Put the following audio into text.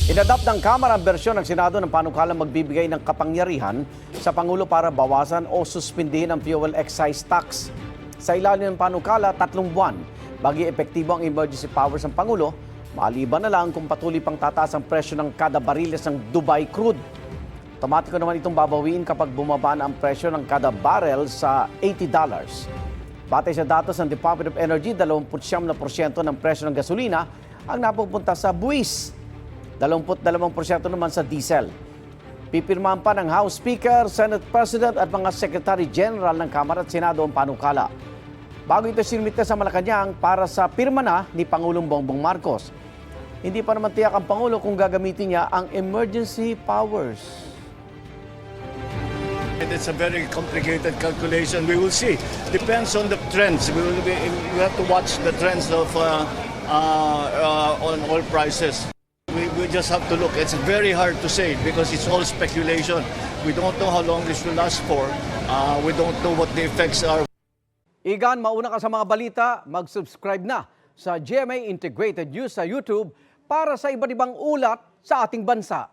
Inadapt ng Kamara ang bersyon ng Senado ng panukalang magbibigay ng kapangyarihan sa Pangulo para bawasan o suspindihin ang fuel excise tax. Sa ilalim ng panukala, 3 buwan bago epektibo ang emergency powers ng Pangulo, maliban na lang kung patuloy pang tataas ang presyo ng kada bariles ng Dubai crude. Otomatiko naman itong babawiin kapag bumaba na ang presyo ng kada barrel sa $80. Batay sa datos ng Department of Energy, 29% ng presyo ng gasolina ang napupunta sa buwis. 22% naman sa diesel. Pipirmahan pa ng House Speaker, Senate President at mga Secretary General ng Kamara at Senado ang panukala. Bago ito sinumite sa Malacanang para sa pirma na ni Pangulong Bongbong Marcos. Hindi pa naman tiyak ang Pangulo kung gagamitin niya ang emergency powers. It's a very complicated calculation. We will see. Depends on the trends. We have to watch the trends of on oil prices. We just have to look. It's very hard to say because it's all speculation. We don't know how long this will last for. We don't know what the effects are. Igan, mauna ka sa mga balita, mag-subscribe na sa GMA Integrated News sa YouTube para sa iba't ibang ulat sa ating bansa.